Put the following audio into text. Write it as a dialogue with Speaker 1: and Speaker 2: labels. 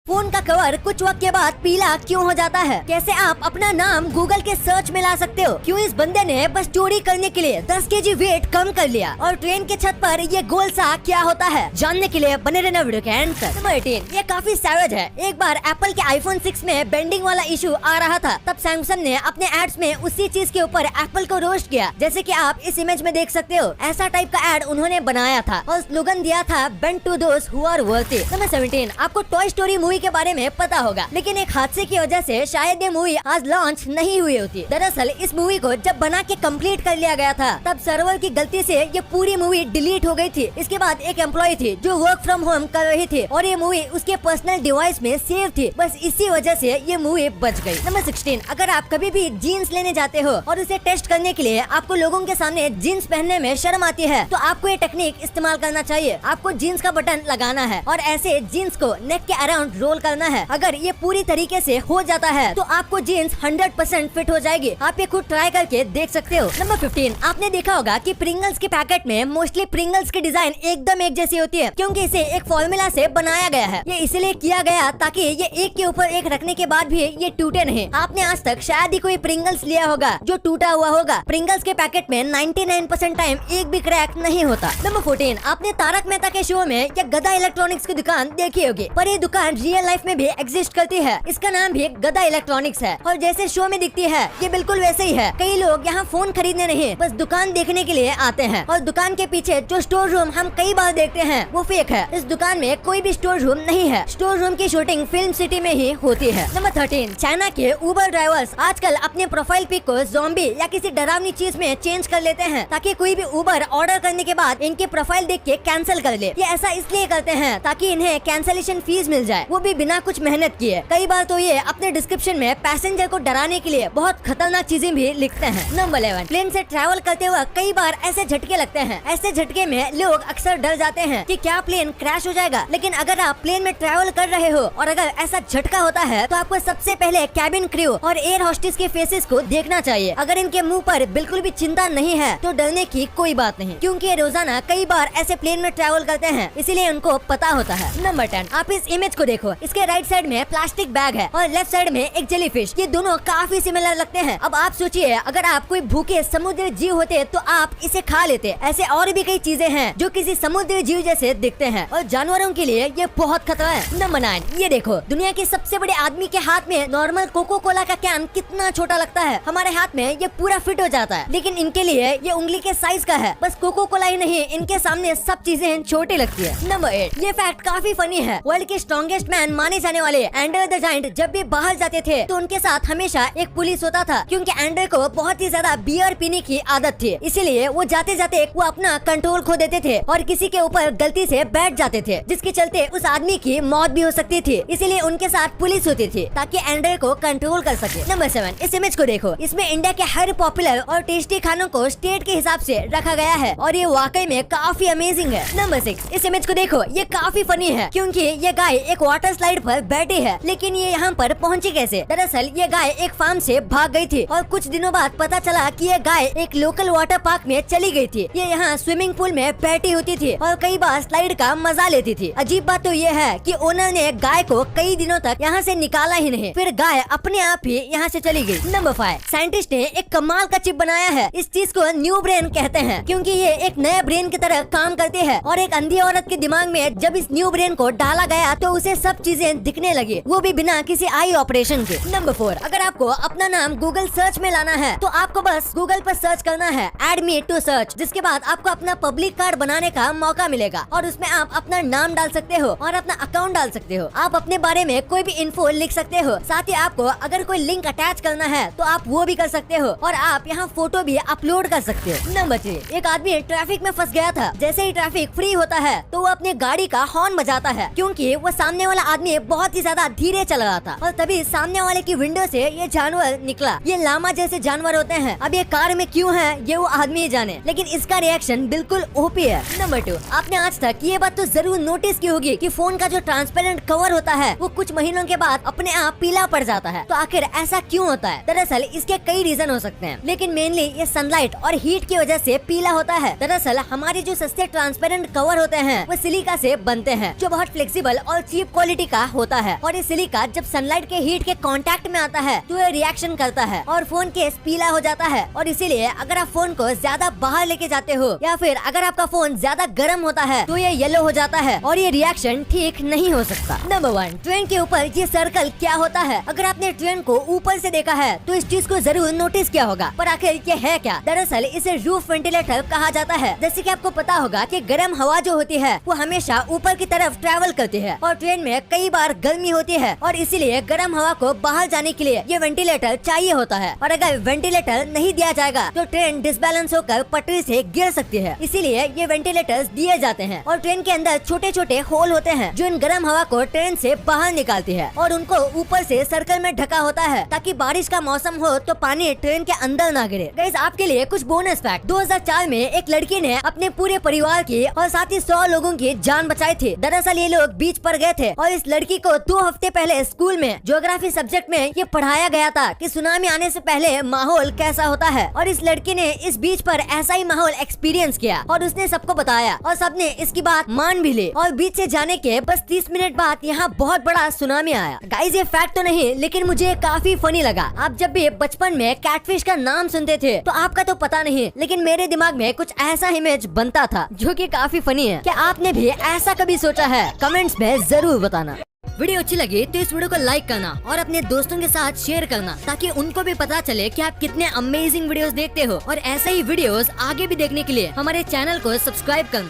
Speaker 1: Phone का cover कुछ वक्त के बाद पीला क्यों हो जाता है? कैसे आप अपना नाम गूगल के सर्च में ला सकते हो? क्यों इस बंदे ने बस चोरी करने के लिए 10 केजी वेट कम कर लिया? और ट्रेन के छत पर ये गोल सा क्या होता है? जानने के लिए बने रहना वीडियो के एंड तक। नंबर 18, ये काफी सैवेज है। एक बार एप्पल के आईफोन 6 में बेंडिंग वाला इशू आ रहा था, तब सैमसंग ने अपने एड्स में उसी चीज के ऊपर एप्पल को रोस्ट किया, जैसे कि आप इस इमेज में देख सकते हो। ऐसा टाइप का एड उन्होंने बनाया था और स्लोगन दिया था bend to those who are worthy. Number 17, आपको टॉय स्टोरी मूवी के बारे में पता होगा, लेकिन एक हादसे की वजह से शायद ये मूवी आज लॉन्च नहीं हुई होती। दरअसल इस मूवी को जब बना के कंप्लीट कर लिया गया था, तब सर्वर की गलती से ये पूरी मूवी डिलीट हो गई थी। इसके बाद एक एम्प्लॉय थी जो वर्क फ्रॉम होम कर रही थी और ये मूवी उसके पर्सनल डिवाइस में सेव थी। बस इसी वजह से ये मूवी बच गई। नंबर 16, अगर आप कभी भी जीन्स लेने जाते हो और उसे टेस्ट करने के लिए आपको लोगों के सामने जीन्स पहनने में शर्म आती है, तो आपको ये टेक्निक इस्तेमाल करना चाहिए। आपको जीन्स का बटन लगाना है और ऐसे जीन्स को नेक के अराउंड रोल करना है। अगर ये पूरी तरीके से हो जाता है तो आपको जीन्स 100% फिट हो जाएगी। आप ये खुद ट्राई करके देख सकते हो। नंबर 15, आपने देखा होगा कि प्रिंगल्स के पैकेट में मोस्टली प्रिंगल्स की डिजाइन एकदम एक जैसी होती है, क्योंकि इसे एक फॉर्मूला से बनाया गया है। ये इसलिए किया गया ताकि ये एक के ऊपर एक रखने के बाद भी ये टूटे नहीं। आपने आज तक शायद ही कोई प्रिंगल्स लिया होगा जो टूटा हुआ होगा। प्रिंगल्स के पैकेट में 99% टाइम एक भी क्रैक नहीं होता। नंबर 14, आपने तारक मेहता के शो में या गदा इलेक्ट्रॉनिक्स की दुकान देखी होगी, पर ये दुकान रियल लाइफ में भी एग्जिस्ट करती है। इसका नाम भी गदा इलेक्ट्रॉनिक्स है और जैसे शो में दिखती है ये बिल्कुल वैसे ही है। कई लोग यहाँ फोन खरीदने नहीं, बस दुकान देखने के लिए आते हैं और दुकान के पीछे जो स्टोर रूम हम कई बार देखते हैं वो फेक है। इस दुकान में कोई भी स्टोर रूम नहीं है। स्टोर रूम की शूटिंग फिल्म सिटी में ही होती है। नंबर 13, चाइना के उबर ड्राइवर्स आजकल अपने प्रोफाइल पिक को ज़ॉम्बी या किसी डरावनी चीज में चेंज कर लेते हैं ताकि कोई भी उबर ऑर्डर करने के बाद इनके प्रोफाइल देख के कैंसिल कर ले। ये ऐसा इसलिए करते हैं ताकि इन्हें कैंसिलेशन फीस मिल जाए, वो भी बिना कुछ मेहनत किए। कई बार तो ये अपने डिस्क्रिप्शन में पैसेंजर को डराने के लिए बहुत खतरनाक चीजें भी लिखते हैं। नंबर 11, प्लेन से ट्रैवल करते वक्त कई बार ऐसे झटके लगते हैं। ऐसे झटके में लोग अक्सर डर जाते हैं कि क्या प्लेन क्रैश हो जाएगा। लेकिन अगर आप प्लेन में ट्रैवल कर रहे हो और अगर ऐसा झटका होता है तो आपको सबसे पहले कैबिन क्रू और एयर होस्टेस के फेसेस को देखना चाहिए। अगर इनके मुंह पर बिल्कुल भी चिंता नहीं है तो डरने की कोई बात नहीं, क्योंकि ये रोजाना कई बार ऐसे प्लेन में ट्रैवल करते हैं, इसीलिए उनको पता होता है। नंबर 10, आप इस इमेज को देखो। इसके राइट साइड में प्लास्टिक बैग है और लेफ्ट साइड में एक जेलीफिश। ये दोनों काफी सिमिलर लगते हैं। अब आप सोचिए, अगर आप कोई भूखे समुद्री जीव होते तो आप इसे खा लेते। ऐसे और भी कई चीजें हैं जो किसी समुद्री जीव जैसे दिखते हैं और जानवरों के लिए ये बहुत खतरा है। नंबर 9, ये देखो, दुनिया के सबसे बड़े आदमी के हाथ में नॉर्मल कोको कोला का कैन कितना छोटा लगता है। हमारे हाथ में ये पूरा फिट हो जाता है, लेकिन इनके लिए ये उंगली के साइज का है। बस कोको कोला ही नहीं, इनके सामने सब चीजें छोटी लगती है। नंबर 8, ये फैक्ट काफी फनी है। वर्ल्ड के स्ट्रॉन्गेस्ट मैन माने जाने वाले एंडर द जायंट जब भी बाहर जाते थे तो उनके साथ हमेशा एक पुलिस होता था, क्योंकि एंडर को बहुत ही ज्यादा बियर पीने की आदत थी। इसीलिए वो जाते जाते वो अपना कंट्रोल खो देते थे और किसी के ऊपर गलती से बैठ जाते थे, जिसके चलते उस आदमी की मौत भी हो सकती थी। इसीलिए उनके साथ पुलिस होती थी ताकि एंडर को कंट्रोल कर सके। नंबर 7, इस इमेज को देखो। इसमें इंडिया के हर पॉपुलर और टेस्टी खानों को स्टेट के हिसाब से रखा गया है और ये वाकई में काफी अमेजिंग है। नंबर 6, इस इमेज को देखो। ये काफी फनी है क्योंकि ये गाय एक वाटर स्लाइड पर बैठी है, लेकिन ये यहाँ पर पहुँची कैसे? दरअसल ये गाय एक फार्म से भाग गई थी और कुछ दिनों बाद पता चला कि ये गाय एक लोकल वाटर पार्क में चली गई थी। ये यहाँ स्विमिंग पूल में बैठी होती थी और कई बार स्लाइड का मजा लेती थी। अजीब बात तो ये है कि ओनर ने गाय को कई दिनों तक यहाँ से निकाला ही नहीं, फिर गाय अपने आप ही यहाँ से चली गई। नंबर 5, साइंटिस्ट ने एक कमाल का चिप बनाया है। इस चीज को न्यू ब्रेन कहते हैं क्योंकि ये एक नए ब्रेन की तरह काम करती है और एक अंधी औरत के दिमाग में जब इस न्यू ब्रेन को डाला गया तो उसे सब चीजें दिखने लगी, वो भी बिना किसी आई ऑपरेशन के। नंबर 4, अगर आपको अपना नाम गूगल सर्च में लाना है तो आपको बस गूगल पर सर्च करना है ऐड मी टू सर्च, जिसके बाद आपको अपना पब्लिक कार्ड बनाने का मौका मिलेगा और उसमें आप अपना नाम डाल सकते हो और अपना अकाउंट डाल सकते हो। आप अपने बारे में कोई भी इन्फो लिख सकते हो। साथ ही आपको अगर कोई लिंक अटैच करना है तो आप वो भी कर सकते हो और आप यहाँ फोटो भी अपलोड कर सकते हो। नंबर 3, एक आदमी ट्रैफिक में फंस गया था। जैसे ही ट्रैफिक फ्री होता है तो वो अपने गाड़ी का हॉर्न बजाता है, क्योंकि वो सामने वाला आदमी बहुत ही ज्यादा धीरे चल रहा था और तभी सामने वाले की विंडो से ये जानवर निकला। ये लामा जैसे जानवर होते हैं। अब ये कार में क्यों है ये वो आदमी ही जाने, लेकिन इसका रिएक्शन बिल्कुल ओपी है। नंबर 2, आपने आज तक ये बात तो जरूर नोटिस की होगी कि फोन का जो ट्रांसपेरेंट कवर होता है वो कुछ महीनों के बाद अपने आप पीला पड़ जाता है। तो आखिर ऐसा क्यों होता है? दरअसल इसके कई रीजन हो सकते हैं, लेकिन मेनली ये सनलाइट और हीट की वजह से पीला होता है। दरअसल हमारे जो सस्ते ट्रांसपेरेंट कवर होते हैं वो सिलिका से बनते हैं, जो बहुत फ्लेक्सिबल और चीप क्वालिटी क्वालिटी का होता है और ये सिलिका जब सनलाइट के हीट के कांटेक्ट में आता है तो ये रिएक्शन करता है और फोन केस पीला हो जाता है। और इसीलिए अगर आप फोन को ज्यादा बाहर लेके जाते हो या फिर अगर आपका फोन ज्यादा गर्म होता है तो ये येलो हो जाता है और ये रिएक्शन ठीक नहीं हो सकता। नंबर 1, ट्रेन के ऊपर ये सर्कल क्या होता है? अगर आपने ट्रेन को ऊपर से देखा है तो इस चीज को जरूर नोटिस किया होगा, पर आखिर ये है क्या? दरअसल इसे रूफ वेंटिलेटर कहा जाता है। जैसे कि आपको पता होगा कि गर्म हवा जो होती है वो हमेशा ऊपर की तरफ ट्रैवल करती है और ट्रेन में कई बार गर्मी होती है और इसीलिए गर्म हवा को बाहर जाने के लिए ये वेंटिलेटर चाहिए होता है। और अगर वेंटिलेटर नहीं दिया जाएगा तो ट्रेन डिसबैलेंस होकर पटरी से गिर सकती है। इसीलिए ये वेंटिलेटर्स दिए जाते हैं और ट्रेन के अंदर छोटे छोटे होल होते हैं जो इन गर्म हवा को ट्रेन से बाहर निकालती है और उनको ऊपर से सर्कल में ढका होता है ताकि बारिश का मौसम हो तो पानी ट्रेन के अंदर ना गिरे। गाइस, आपके लिए कुछ बोनस फैक्ट। 2004 में एक लड़की ने अपने पूरे परिवार की और साथ ही 100 लोगों की जान बचाई थी। दरअसल ये लोग बीच पर गए थे और इस लड़की को 2 हफ्ते पहले स्कूल में ज्योग्राफी सब्जेक्ट में ये पढ़ाया गया था कि सुनामी आने से पहले माहौल कैसा होता है और इस लड़की ने इस बीच पर ऐसा ही माहौल एक्सपीरियंस किया और उसने सबको बताया और सबने इसकी बात मान भी ली और बीच से जाने के बस 30 मिनट बाद यहाँ बहुत बड़ा सुनामी आया। गाइस, ये फैक्ट तो नहीं लेकिन मुझे काफी फनी लगा। आप जब भी बचपन में कैटफिश का नाम सुनते थे तो आपका तो पता नहीं लेकिन मेरे दिमाग में कुछ ऐसा इमेज बनता था जो कि काफी फनी है। क्या आपने भी ऐसा कभी सोचा है? कमेंट्स में जरूर बताना। वीडियो अच्छी लगी तो इस वीडियो को लाइक करना और अपने दोस्तों के साथ शेयर करना ताकि उनको भी पता चले कि आप कितने अमेजिंग वीडियोस देखते हो और ऐसे ही वीडियोस आगे भी देखने के लिए हमारे चैनल को सब्सक्राइब करना।